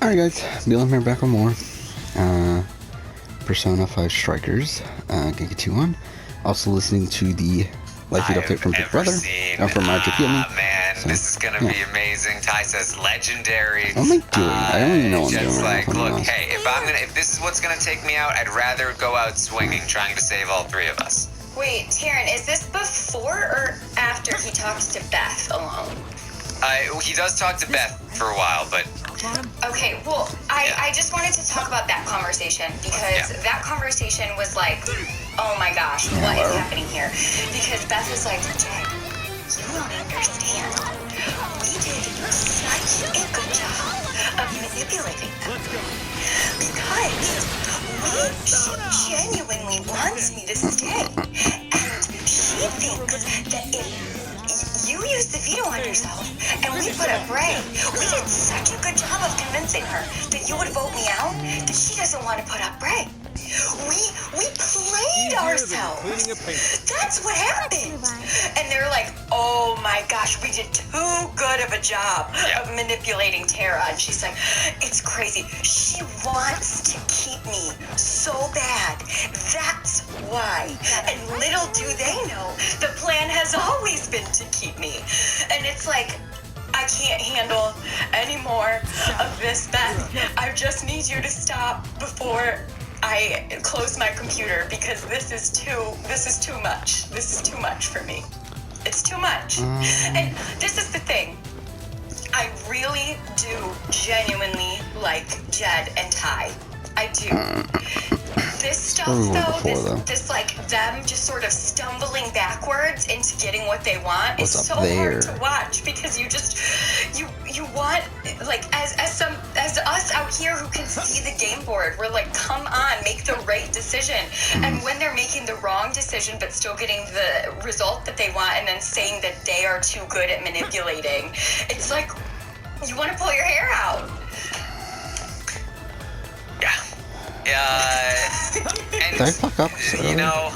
Alright guys, Bill here back with more Persona 5 Strikers, Genki 2-1. Also listening to the live feed update from Big Brother. From man, so, this is gonna be amazing. Ty says legendary. What am I doing? I don't even know what I'm doing. Like, look, hey, if this is what's gonna take me out, I'd rather go out swinging, trying to save all three of us. Wait, Taryn, is this before or after he talks to Beth alone? He does talk to Beth for a while, but... Okay, well, I just wanted to talk about that conversation, because that conversation was like, oh my gosh, what is happening here? Because Beth was like, Jay, you don't understand. We did such a good job of manipulating them. Because she genuinely wants me to stay. And she thinks that if you used the veto on yourself, and we put up Bray, we did such a good job of convincing her that you would vote me out, that she doesn't want to put up Bray. We played ourselves. That's what happened. And they're like, oh my gosh, we did too good of a job of manipulating Tara. And she's like, it's crazy. She wants to keep me so bad. That's why. And little do they know, the plan has always been to keep me. And it's like, I can't handle any more of this, Beth. I just need you to stop before I close my computer, because this is too much. This is too much for me. It's too much. And this is the thing. I really do genuinely like Jed and Ty. I do. This stuff, this like them just sort of stumbling backwards into getting what they want is so hard to watch, because you want, like, as us out here who can see the game board, we're like, come on, make the right decision. And when they're making the wrong decision but still getting the result that they want, and then saying that they are too good at manipulating, it's like you want to pull your hair out. And did I fuck up? You know,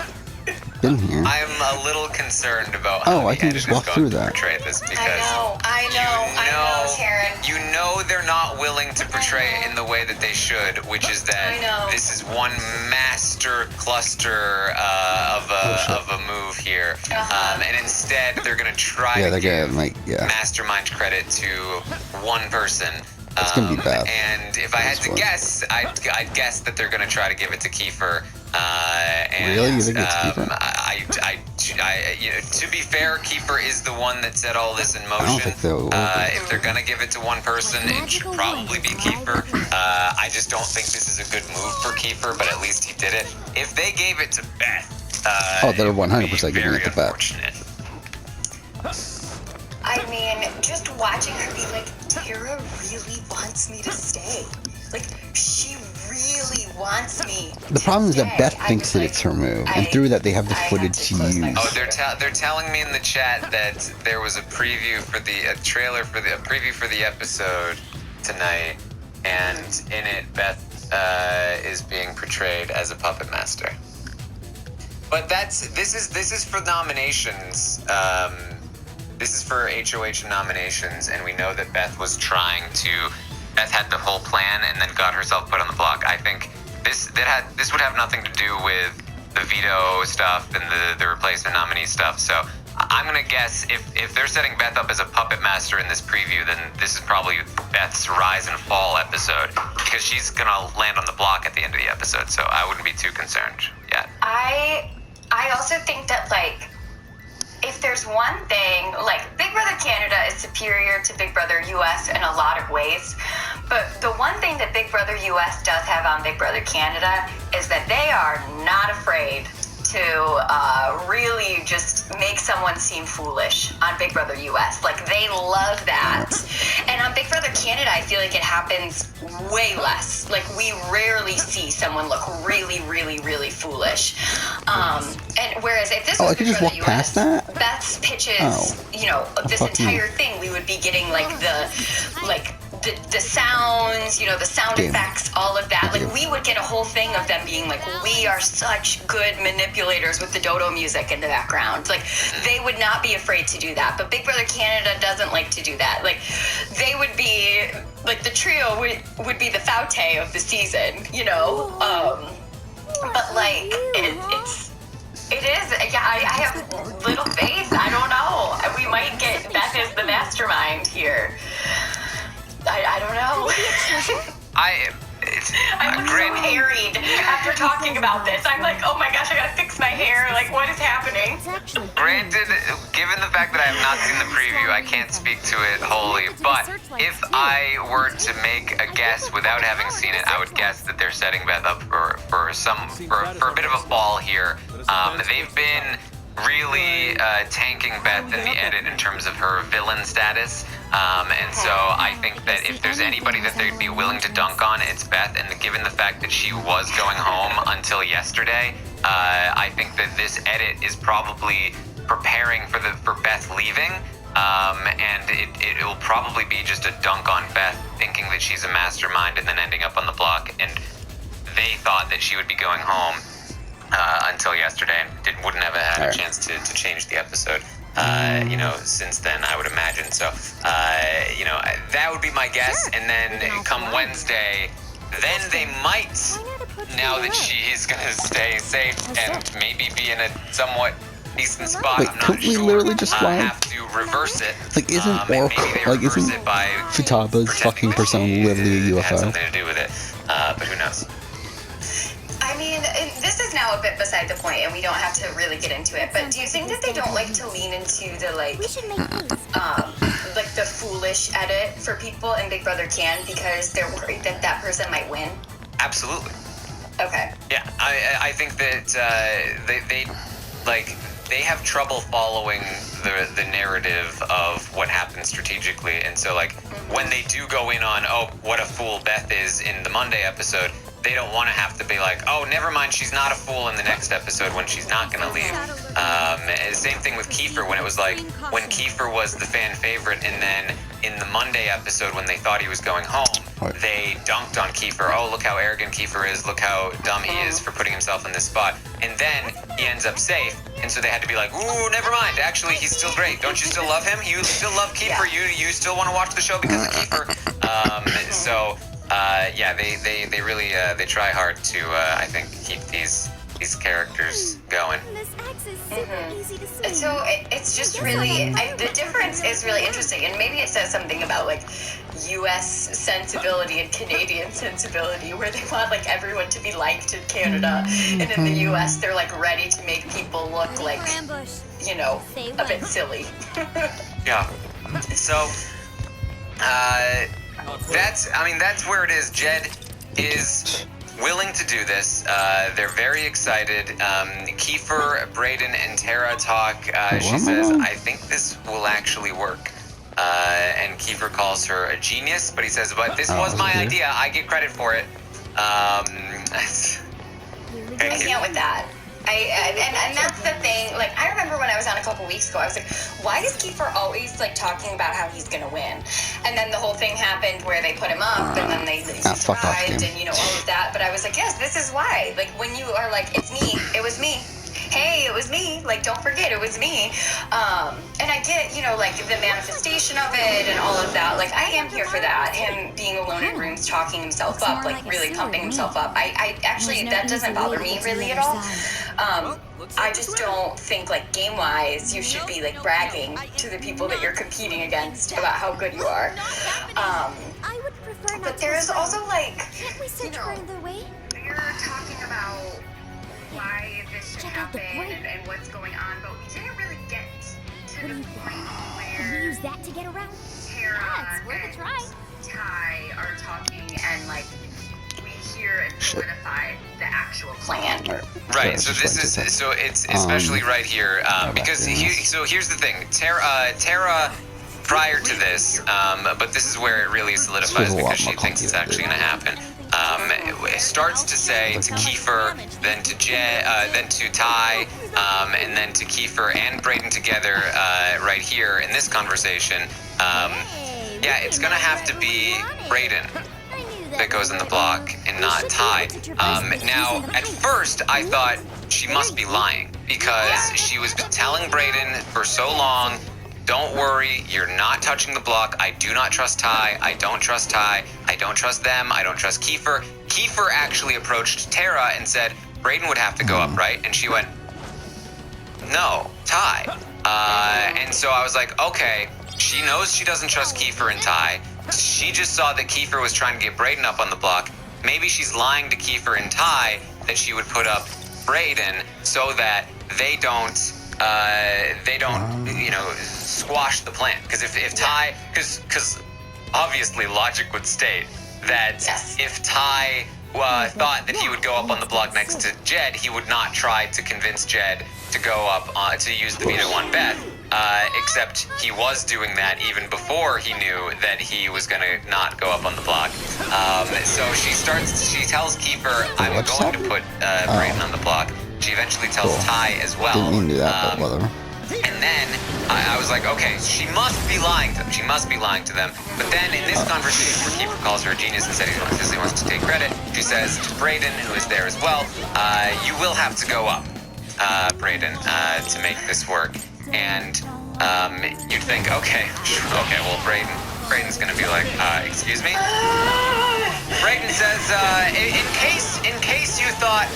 been here. I'm a little concerned about how I can just walk through that. Portray this, because I know, Sharon. You know they're not willing to portray it in the way that they should, which is that this is one master cluster of a move here, and instead they're gonna try to give mastermind credit to one person. It's gonna be bad. And if I had to guess, I'd guess that they're gonna try to give it to Kiefer. Really? You think it's Kiefer? To be fair, Kiefer is the one that set all this in motion. I don't think they'll. If they're gonna give it to one person, it should probably be Kiefer. I just don't think this is a good move for Kiefer, but at least he did it. If they gave it to Beth, they're 100% giving it to Beth. I mean, just watching her be like, Tara really wants me to stay. Like, she really wants me. The problem is that Beth thinks that it's her move, and through that they have the footage to use. Oh, they're telling me in the chat that there was a preview for a preview for the episode tonight, and in it Beth is being portrayed as a puppet master. But this is for nominations. This is for HOH nominations, and we know that Beth had the whole plan and then got herself put on the block. I think this would have nothing to do with the veto stuff and the replacement nominee stuff. So I'm gonna guess if they're setting Beth up as a puppet master in this preview, then this is probably Beth's rise and fall episode, because she's gonna land on the block at the end of the episode. So I wouldn't be too concerned yet. I also think that, like, if there's one thing, like, Big Brother Canada is superior to Big Brother US in a lot of ways, but the one thing that Big Brother US does have on Big Brother Canada is that they are not afraid to really just make someone seem foolish on Big Brother US. Like, they love that. And on Big Brother Canada, I feel like it happens way less. Like, we rarely see someone look really, really, really foolish. And whereas if this was Big Brother US, Beth's pitches, this entire thing, we would be getting the sounds, the sound effects, all of that. Like, we would get a whole thing of them being like, we are such good manipulators with the dodo music in the background. Like, they would not be afraid to do that. But Big Brother Canada doesn't like to do that. Like, they would be, like, the trio feel would be the Faute of the season, you know. But like it is. Yeah, I have little faith. I don't know. We might get Beth as the mastermind here. I don't know. I'm so harried after talking about this. I'm like, oh my gosh, I gotta fix my hair. Like, what is happening? Granted, given the fact that I have not seen the preview, I can't speak to it wholly. But if I were to make a guess without having seen it, I would guess that they're setting Beth up for a bit of a fall here. They've been really tanking Beth in the edit in terms of her villain status. And so I think that if there's anybody that they'd be willing to dunk on, it's Beth. And given the fact that she was going home until yesterday, I think that this edit is probably preparing for Beth leaving. And it will probably be just a dunk on Beth, thinking that she's a mastermind and then ending up on the block. And they thought that she would be going home until yesterday and wouldn't have had a chance to change the episode. Since then, I would imagine. So, that would be my guess. And then come Wednesday, then they might, now that she's going to stay safe and maybe be in a somewhat decent spot, Wait, I'm not couldn't we sure, literally just fly? have to reverse it. Like, isn't isn't it by Futaba's fucking persona literally a it had UFO? something to do with it, but who knows? I mean, this is now a bit beside the point, and we don't have to really get into it. But do you think that they don't like to lean into the like the foolish edit for people in Big Brother Can because they're worried that that person might win? Absolutely. Okay. Yeah, I think that they have trouble following the narrative of what happens strategically, and so when they do go in on what a fool Beth is in the Monday episode, they don't want to have to be like, oh, never mind, she's not a fool in the next episode when she's not going to leave. Same thing with Kiefer, when it was like, when Kiefer was the fan favorite, and then in the Monday episode when they thought he was going home, they dunked on Kiefer. Oh, look how arrogant Kiefer is, look how dumb he is for putting himself in this spot. And then he ends up safe, and so they had to be like, ooh, never mind, actually, he's still great. Don't you still love him? You still love Kiefer? Yeah. You still want to watch the show because of Kiefer? They really they try hard to I think keep these characters going. So it's just really the difference is really interesting, and maybe it says something about like U.S. sensibility and Canadian sensibility, where they want like everyone to be liked in Canada, and in the U.S. they're like ready to make people look like a bit silly. Yeah. So. That's where it is. Jed is willing to do this. They're very excited. Kiefer, Brayden, and Tara talk. She says, I think this will actually work. And Kiefer calls her a genius, but he says, but this was my idea. I get credit for it. I can't with that. And that's the thing. Like, I remember when I was on a couple weeks ago, I was like, why is Kiefer always like talking about how he's gonna win? And then the whole thing happened where they put him up, and then they survived, and all of that. But I was like, yes, this is why. Like, when you are like, it's me, it was me. Hey, it was me. Like, don't forget, it was me. And I get, like the manifestation of it and all of that. Like, I am here for that. Him being alone in rooms, talking himself up, like really pumping himself up. I actually, that doesn't bother me really at all. I just don't think, like, game-wise, you should be, like, bragging to the people that you're competing against about how good you are. But there is also, like, you're talking about why this should happen and what's going on, but we didn't really get to the point where use that to get around. Tara and Ty are talking and, like, and solidify the actual plan. Right. So this is it's especially right here because here's the thing. Tara prior to this, but this is where it really solidifies because she thinks it's actually going to happen. It starts to say to Kiefer, then to then to Ty, and then to Kiefer and Brayden together right here in this conversation. It's going to have to be Brayden that goes in the block and not Ty. Now, at first, I thought she must be lying because she was telling Brayden for so long, don't worry, you're not touching the block. I do not trust Ty. I don't trust Ty. I don't trust them. I don't trust Kiefer. Kiefer actually approached Tara and said, Brayden would have to go up, right? And she went, no, Ty. And so I was like, okay, she knows she doesn't trust Kiefer and Ty. She just saw that Kiefer was trying to get Brayden up on the block. Maybe she's lying to Kiefer and Ty that she would put up Brayden so that they don't, squash the plan. Because if Ty, because obviously logic would state that if Ty thought that he would go up on the block next to Jed, he would not try to convince Jed to go up to use the veto on Beth. Except he was doing that even before he knew that he was going to not go up on the block. So she tells Kiefer, I'm going to put Brayden on the block. She eventually tells Ty as well. Didn't mean to do that, but whatever. And then I was like, okay, she must be lying to them. She must be lying to them. But then in this conversation where Kiefer calls her a genius and said he wants to take credit, she says to Brayden, who is there as well, you will have to go up, Brayden, to make this work. And you'd think, okay, well, Brayden's gonna be like, excuse me? Brayden says, in case you thought,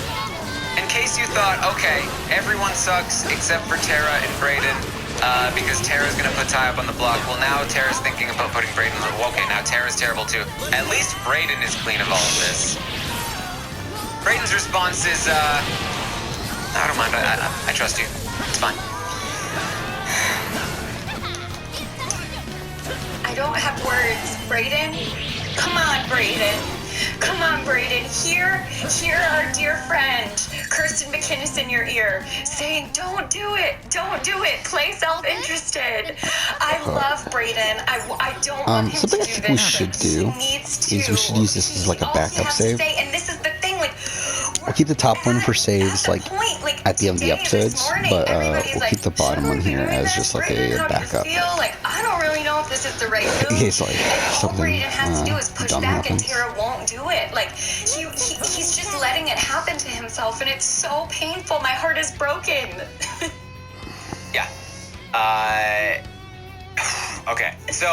okay, everyone sucks except for Tara and Brayden, because Tara's gonna put Ty up on the block. Well, now Tara's thinking about putting Brayden on the block. Okay, now Tara's terrible too. At least Brayden is clean of all of this. Brayden's response is, I don't mind, I trust you. It's fine. I don't have words. Brayden? Come on, Brayden. Come on, Brayden. Hear our dear friend, Kirsten McInnes, in your ear, saying, don't do it. Don't do it. Play self-interested. I love Brayden. I don't want him something to I do think this. we should do is we should use this as like a backup save. And this is the thing, like, We'll keep the top one for saves like at the end of the episodes, but we'll keep the bottom one here as just like a backup. Like, I don't really know if this is the right move. In case like All something Brayden has to do is push dumb back, and happens. Tara won't do it. Like, he's just letting it happen to himself, and it's so painful. My heart is broken. Yeah. Okay. So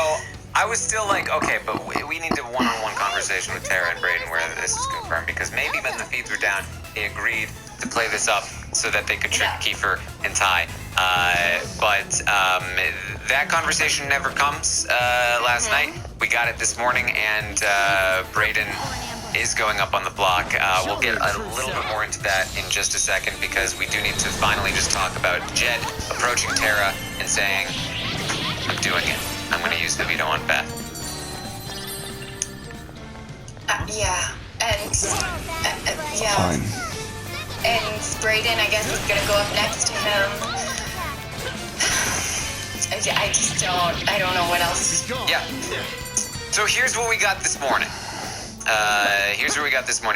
I was still like, okay, but we need a one-on-one conversation with Tara and Brayden where this is confirmed, because maybe when the feeds were down, they agreed to play this up so that they could trick Kiefer and Ty. But that conversation never comes last night. We got it this morning, and Brayden is going up on the block. We'll get a little bit more into that in just a second, because we do need to finally just talk about Jed approaching Tara and saying, I'm doing it. I'm going to use the veto on Beth. Yeah, and yeah. Fine. And Brayden, I guess, is gonna go up next to him. I just I don't know what else. Yeah. So here's what we got this morning.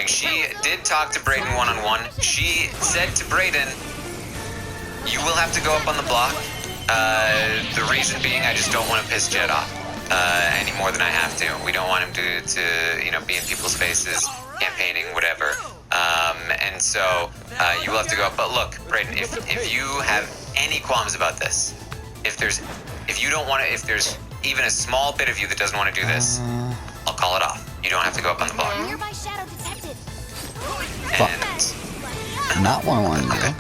She did talk to Brayden one-on-one. She said to Brayden, you will have to go up on the block. The reason being, I just don't want to piss Jed off any more than I have to. We don't want him to be in people's faces, campaigning, whatever. And so you will have to go up. But look, Brayden, if you have any qualms about this, if there's even a small bit of you that doesn't want to do this, I'll call it off. You don't have to go up on the block. Nearby shadow detected. And Not what I wanted to do.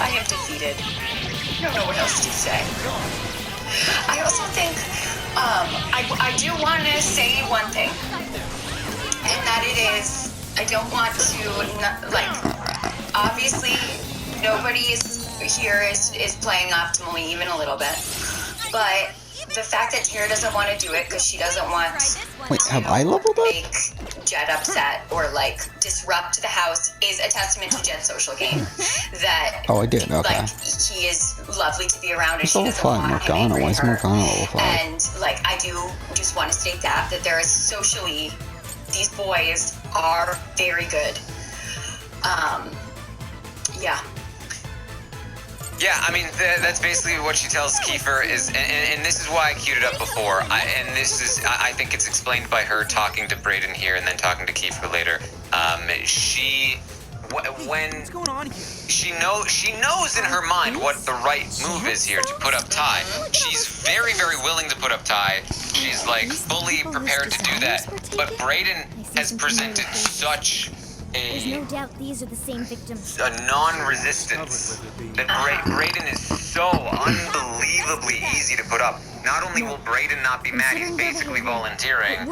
I am defeated. I don't know what else to say. I also think I do want to say one thing, and that it is, I don't want to, obviously nobody here is playing optimally even a little bit, but the fact that Tara doesn't want to do it because she doesn't want Wait, have I leveled up? make Jed upset or disrupt the house is a testament to Jed's social game. That Oh, I did, okay. He is lovely to be around, and It's she level doesn't 5, want him Morgana. angry Why is her. Morgana level 5? And I do just want to state that there is socially, these boys are very good. Yeah. yeah, I mean, that's basically what she tells Kiefer is, and this is why I queued it up before. I think it's explained by her talking to Brayden here and then talking to Kiefer later. She when What's going on here? she knows in her mind what the right move is here to put up Ty. She's very, very willing to put up Ty. She's like fully prepared to do that. But Brayden has presented such There's no doubt these are the same victims. a non-resistance that Brayden is so unbelievably easy to put up. Not only will Brayden not be mad, he's basically volunteering,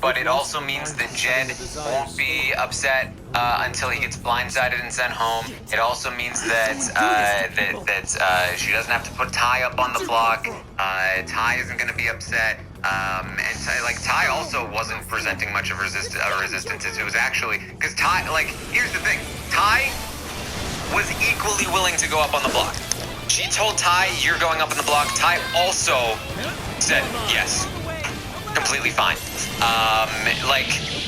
but it also means that Jed won't be upset until he gets blindsided and sent home. It also means that she doesn't have to put Ty up on the block. Ty isn't going to be upset. And Ty also wasn't presenting much of resistance. It was actually because Ty, here's the thing: Ty was equally willing to go up on the block. She told Ty, "You're going up on the block." Ty also said yes. Completely fine.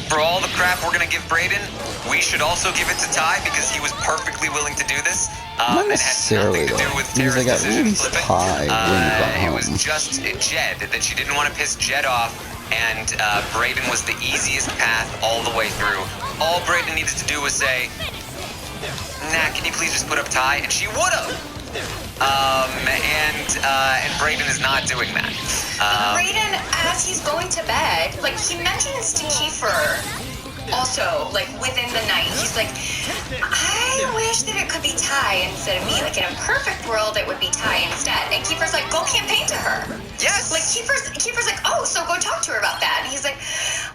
For all the crap we're gonna give Brayden, we should also give it to Ty because he was perfectly willing to do this. Not And had necessarily, nothing to do though, with because Tara's I got decision really flipping. Ty when he got It was home. just Jed that she didn't want to piss Jed off, and Brayden was the easiest path all the way through. All Brayden needed to do was say, "Nah, can you please just put up Ty?" And she would've. And Brayden is not doing that. Brayden, as he's going to bed, he mentions to Kiefer also, within the night, he's like, I wish that it could be Ty instead of me. In a perfect world, it would be Ty instead. And Kiefer's like, go campaign to her. Yes. Kiefer's like, oh, so go talk to her about that. And he's like,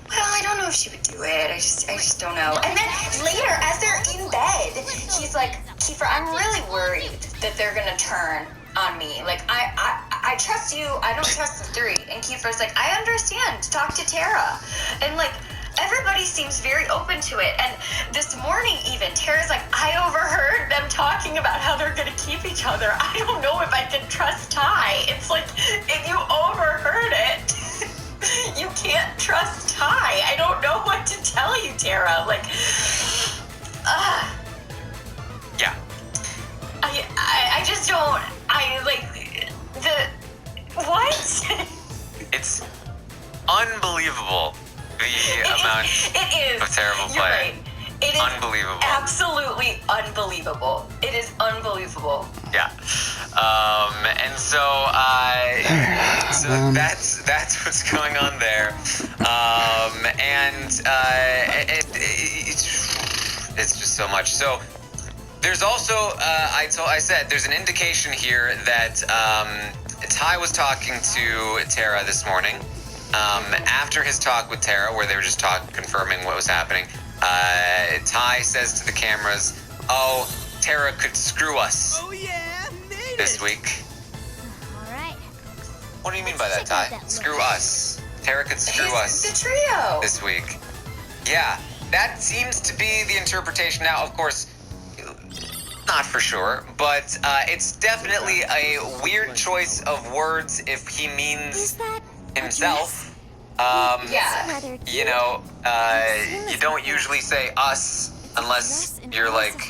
well, I don't know if she would do it. I just don't know. And then later, as they're in bed, he's like, Kiefer, I'm really worried that they're gonna turn on me. I trust you. I don't trust the three. And Kiefer's like, I understand. Talk to Tara. And everybody seems very open to it. And this morning even, Tara's like, I overheard them talking about how they're gonna keep each other. I don't know if I can trust Ty. It's like, if you overheard it, you can't trust Ty. I don't know what to tell you, Tara. Yeah. I just don't, what? It's unbelievable the amount it is. of terrible You're play. right. It is Unbelievable. absolutely unbelievable. It is unbelievable. Yeah. And so that's what's going on there. It's just so much. So there's also I said there's an indication here that Ty was talking to Tara this morning. After his talk with Tara, where they were just confirming what was happening, Ty says to the cameras, "Oh, Tara could screw us Oh yeah, made this it. week." All right. What do you mean by that, Ty? Screw us. Tara could screw us The trio. this week. Yeah, that seems to be the interpretation. Now, of course, not for sure, but it's definitely a weird choice of words if he Is means that himself. Yeah. You don't usually say us unless you're like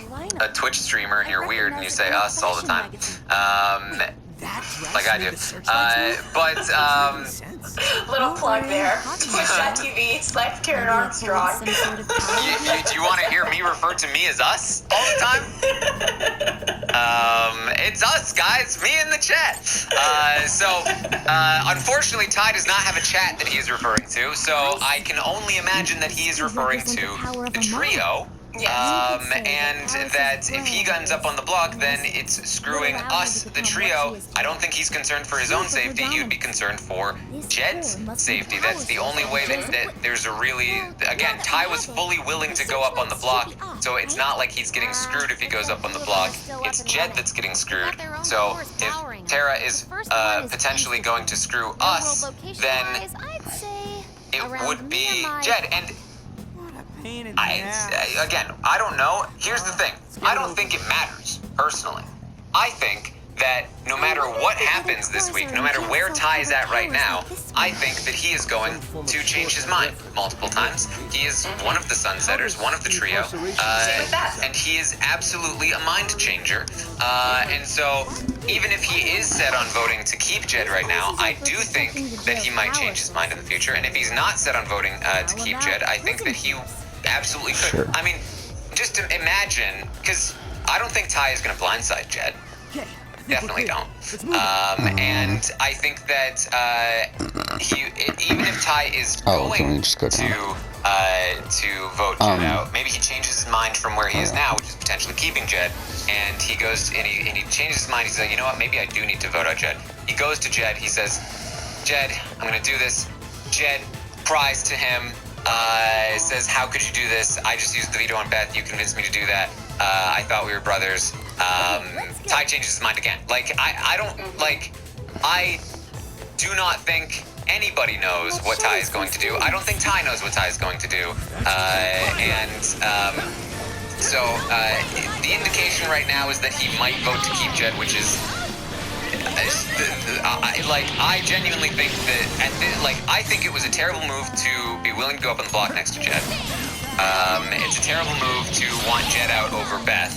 a Twitch streamer and you're weird and you say us all the time. Like I do. Little plug there. Twitch.tv/Karen Armstrong. Do you want to hear me refer to me as us all the time? It's us, guys. Me in the chat. Unfortunately, Ty does not have a chat that he is referring to, so I can only imagine that he is referring to the trio. And that if he guns up on the block, then it's screwing us, the trio. I don't think he's concerned for his own safety. He would be concerned for Jed's safety. That's the only way that there's a really... Again, Ty was fully willing to go up on the block, so it's not like he's getting screwed if he goes up on the block. It's Jed that's getting screwed. So if Tara is potentially going to screw us, then it would be Jed. And Pain in the ass. I don't know. Here's the thing. I don't think it matters, personally. I think that no matter what happens this week, no matter where Ty is at right now, I think that he is going to change his mind multiple times. He is one of the Sunsetters, one of the trio, and he is absolutely a mind changer. And so, even if he is set on voting to keep Jed right now, I do think that he might change his mind in the future. And if he's not set on voting to keep Jed, I think that he absolutely could. Sure. I mean, just to imagine, because I don't think Ty is going to blindside Jed. Okay. Definitely don't. Let's move. And I think that even if Ty is Oh, can we going just go down? to vote Jed out, maybe he changes his mind from where he is now, which is potentially keeping Jed, and he goes and he changes his mind. He's like, you know what? Maybe I do need to vote out Jed. He goes to Jed. He says, Jed, I'm gonna do this. Jed cries to him. Says, how could you do this? I just used the veto on Beth. You convinced me to do that. I thought we were brothers. Ty changes his mind again. Like, I do not think anybody knows what Ty is going to do. I don't think Ty knows what Ty is going to do. So the indication right now is that he might vote to keep Jed, which is I genuinely think that I think it was a terrible move to be willing to go up on the block next to Jed. It's a terrible move to want Jed out over Beth,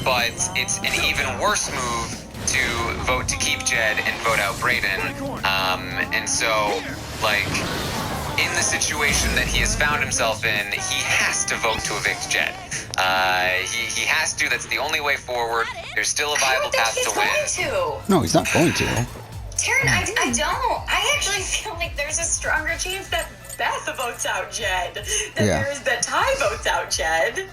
but it's an even worse move to vote to keep Jed and vote out Brayden. And so, like, in the situation that he has found himself in, he has to vote to evict Jed. He has to. That's the only way forward. There's still a viable path to win. No, he's not going to. Taryn, I don't. I actually feel like there's a stronger chance that Beth votes out Jed than there is that Ty votes out Jed.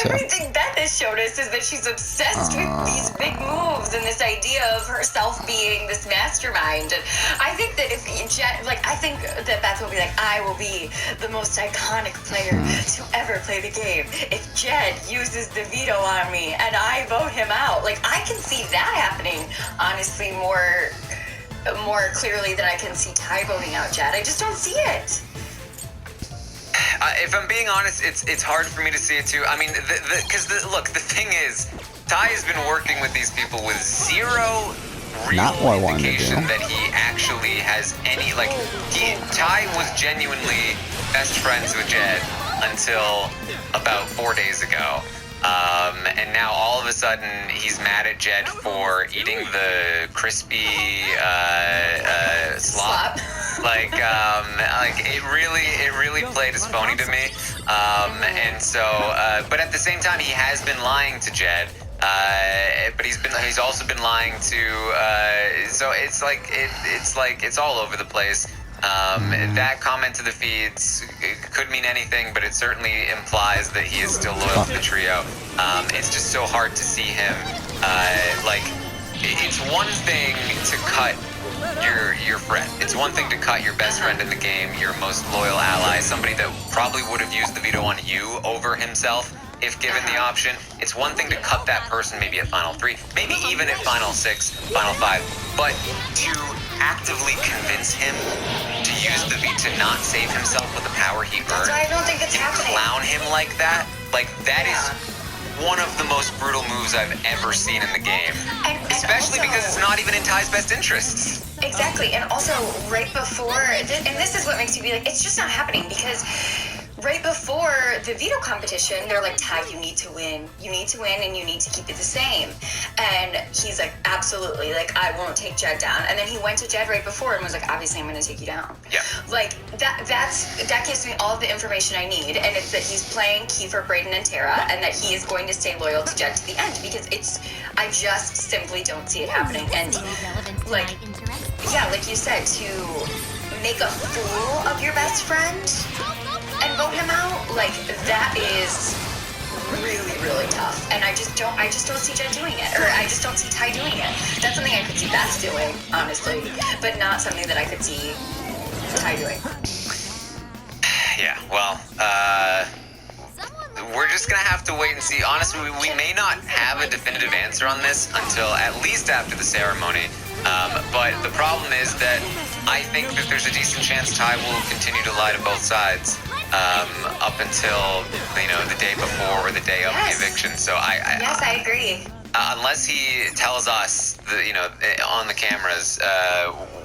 Everything Beth has shown us is that she's obsessed with these big moves and this idea of herself being this mastermind. And I think that if Jed, I think that Beth will be like, I will be the most iconic player to ever play the game if Jed uses the veto on me and I vote him out. Like, I can see that happening, honestly, more clearly than I can see Ty voting out Jed. I just don't see it. If I'm being honest, it's hard for me to see it too. I mean, look, the thing is, Ty has been working with these people with zero real indication that he actually has any, Ty was genuinely best friends with Jed until about 4 days ago. And now all of a sudden he's mad at Jed for eating the crispy slop. It really played as phony to me. And so, but at the same time, he has been lying to Jed. But he's also been lying to. So it's all over the place. That comment to the feeds could mean anything, but it certainly implies that he is still loyal to the trio. It's just so hard to see him. It's one thing to cut your friend. It's one thing to cut your best friend in the game, your most loyal ally, somebody that probably would have used the veto on you over himself if given the option. It's one thing to cut that person maybe at Final 3, maybe even at Final 6, Final 5, but to actively convince him to use the veto, to not save himself with the power he earned. That's why I don't think it's happening. Clown him like that is one of the most brutal moves I've ever seen in the game. And especially also, because it's not even in Ty's best interests. Exactly, and also right before, and this is what makes me be like, it's just not happening, because right before the veto competition, they're like, Ty, you need to win, and you need to keep it the same. And he's like, absolutely, I won't take Jed down. And then he went to Jed right before and was like, obviously I'm going to take you down. Yeah. That gives me all of the information I need, and it's that he's playing Kiefer, Brayden, and Tara, and that he is going to stay loyal to Jed to the end, because I just simply don't see it happening. And like you said, to make a fool of your best friend and vote him out, that is really, really tough. And I just don't see Jed doing it, or I just don't see Ty doing it. That's something I could see Beth doing, honestly, but not something that I could see Ty doing. Yeah, well, we're just gonna have to wait and see. Honestly, we may not have a definitive answer on this until at least after the ceremony. But the problem is that I think that there's a decent chance Ty will continue to lie to both sides up until the day before or the day of the eviction. So I agree. Unless he tells us, on the cameras,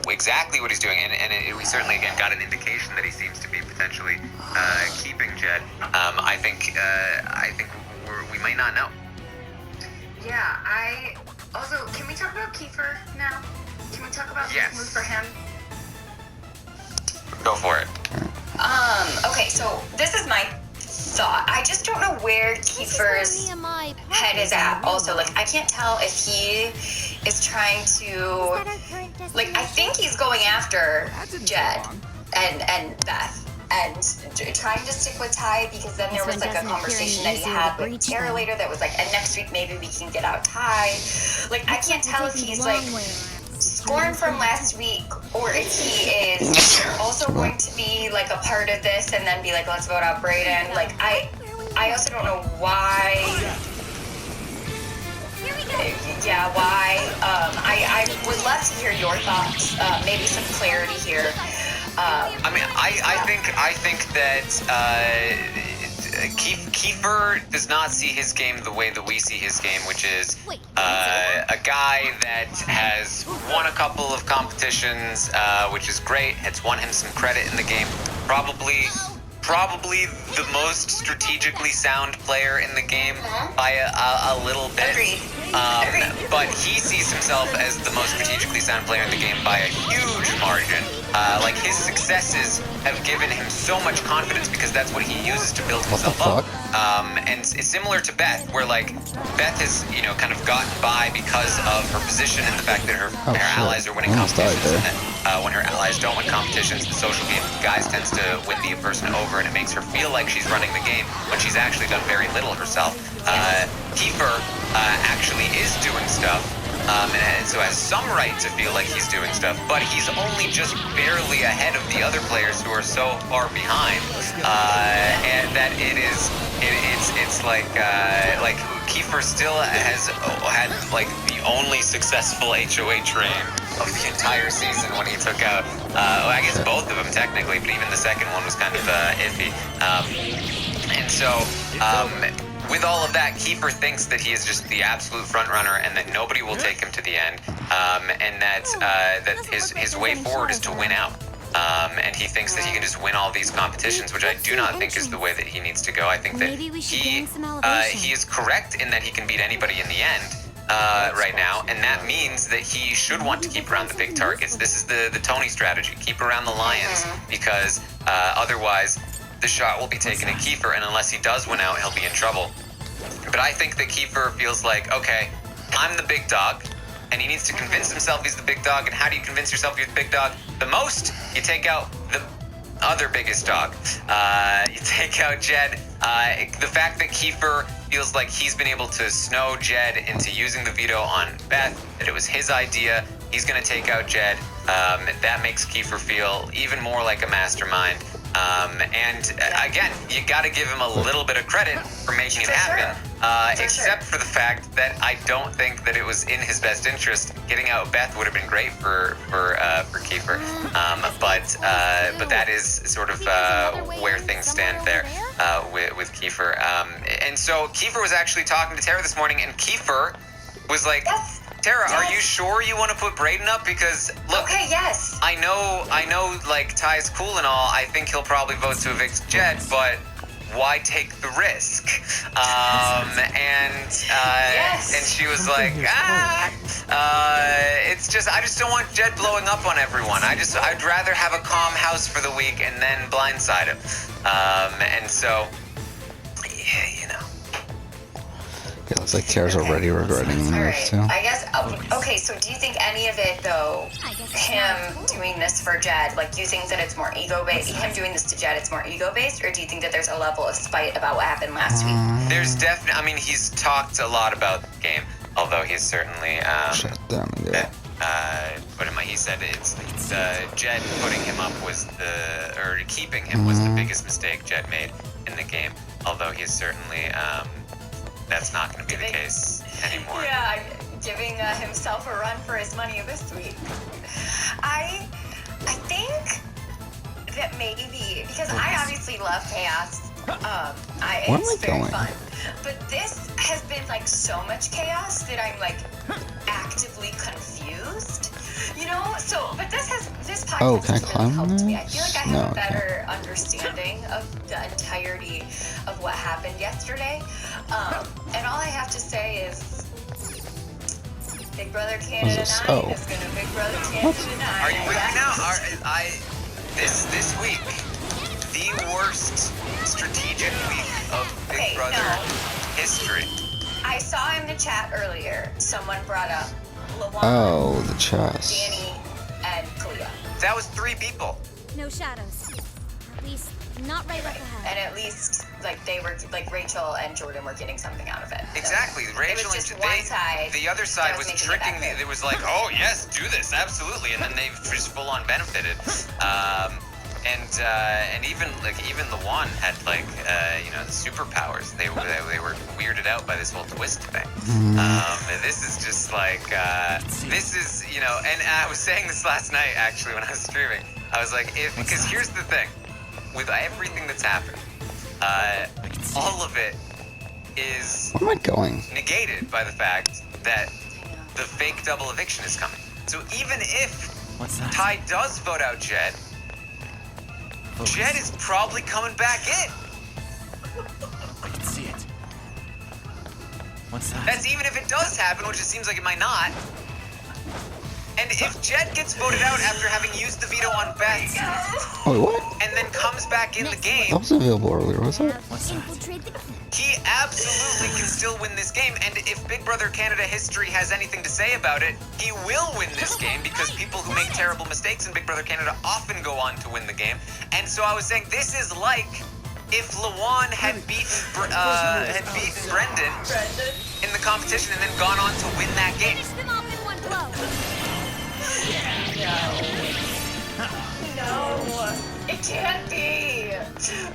exactly what he's doing, and we certainly again got an indication that he seems to be potentially keeping Jed. I think we might not know. Yeah, also, can we talk about Kiefer now? Can we talk about this move for him? Go for it. Okay, so this is my thought. I just don't know where Kiefer's head is at. Also, like, I can't tell if he is trying to, like, I think he's going after Jed and Beth. And trying to stick with Ty, because then there was like a conversation that he had with Tara later that was like, and next week maybe we can get out Ty. Like, I can't tell if he's like scorned from last week, or if he is also going to be like a part of this and then be like, let's vote out Brayden. Like, I also don't know why. Yeah, why? I would love to hear your thoughts. Maybe some clarity here. I mean, I think that Kiefer does not see his game the way that we see his game, which is a guy that has won a couple of competitions, which is great. It's won him some credit in the game. Probably the most strategically sound player in the game by a little bit. Agreed. But he sees himself as the most strategically sound player in the game by a huge margin. Like, his successes have given him so much confidence because that's what he uses to build himself up. And it's similar to Beth, where like Beth has, you know, kind of gotten by because of her position and the fact that her allies are winning competitions. And that when her allies don't win competitions, the social game guys tends to win the person over, and it makes her feel like she's running the game when she's actually done very little herself. Kiefer actually is doing stuff. And so has some right to feel like he's doing stuff, but he's only just barely ahead of the other players who are so far behind, and that it's like Kiefer still has had like the only successful HOH reign of the entire season when he took out, I guess both of them technically, but even the second one was kind of iffy, and so. With all of that, Kiefer thinks that he is just the absolute front runner, and that nobody will take him to the end, and that his way forward is to win out. And he thinks that he can just win all these competitions, which I do not think is the way that he needs to go. I think that he is correct in that he can beat anybody in the end right now, and that means that he should want to keep around the big targets. This is the Tony strategy: keep around the Lions, because otherwise the shot will be taken at Kiefer, and unless he does win out, he'll be in trouble. But I think that Kiefer feels like, okay, I'm the big dog, and he needs to convince himself he's the big dog. And how do you convince yourself you're the big dog? The most, you take out the other biggest dog. You take out Jed. The fact that Kiefer feels like he's been able to snow Jed into using the veto on Beth, that it was his idea, he's going to take out Jed. That makes Kiefer feel even more like a mastermind. Again, you got to give him a little bit of credit for making it happen, except for the fact that I don't think that it was in his best interest. Getting out Beth would have been great for Kiefer, but that is sort of where things stand there with Kiefer. And so Kiefer was actually talking to Tara this morning, and Kiefer was like, Tara, are you sure you want to put Brayden up? Because look, okay, yes. I know, like, Ty's cool and all. I think he'll probably vote to evict Jed, but why take the risk? And she was like, it's just, I just don't want Jed blowing up on everyone. I'd rather have a calm house for the week and then blindside him. And so, yeah, you know. It looks like Tara's already regretting the move, too. I guess, okay, so do you think any of it, though, him doing this for Jed, like, do you think that it's more ego-based, him doing this to Jed, it's more ego-based, or do you think that there's a level of spite about what happened last week? There's definitely, I mean, he's talked a lot about the game, although he's certainly, shut down, yeah. He said it's Jed putting him up was keeping him was the biggest mistake Jed made in the game, although he's certainly, that's not going to be the case anymore. Yeah, giving himself a run for his money this week. I think that maybe, because I obviously love chaos. It's very fun. But this has been like so much chaos that I'm like actively confused. You know, so but this podcast has really helped me. I feel like I have a better understanding of the entirety of what happened yesterday. And all I have to say is Big Brother Canada 9 is gonna Big Brother Canada 9. Are you with me now? This week, the worst strategic week of Big Brother history. I saw in the chat earlier, someone brought up Lawan, Oh, the chest. Danny, and Kalia. That was 3 people. No shadows. At least, not right up ahead. And at least, like, they were, like, Rachel and Jordan were getting something out of it. So Exactly. Rachel it was just and one side. the other side that was making tricking it me. that It was like, oh yes, do this, absolutely, and then they just full on benefited. And even Lawan had like the superpowers. They were weirded out by this whole twist thing. And this is just like this is and I was saying this last night actually when I was streaming. I was like, because here's the thing, with everything that's happened, all of it is Where am I going? negated by the fact that the fake double eviction is coming. So even if Ty does vote out Jed, Jed is probably coming back in. I can see it. What's that? That's even if it does happen, which it seems like it might not. And if Jed gets voted out after having used the veto on Beth Oh, what? and then comes back in the game, That wasn't available earlier, was it? What's that? Infiltrate the he absolutely can still win this game. And if Big Brother Canada history has anything to say about it, he will win this game because people who make terrible mistakes in Big Brother Canada often go on to win the game. And so I was saying this is like if Lawan had beaten Brendan in the competition and then gone on to win that game. Finish them off in one blow. No, it can't be.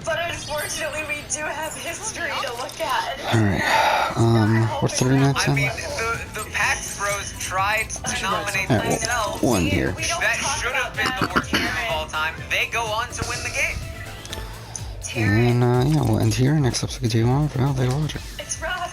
But unfortunately, we do have history to look at. Alright, we're 3 minutes I in. mean, the Pax Bros tried to nominate Alright, themselves. well, one here. That should have been the worst move of all time. They go on to win the game. And, yeah, we'll end here. Next episode, continue on. For now, thanks for watching. It's rough.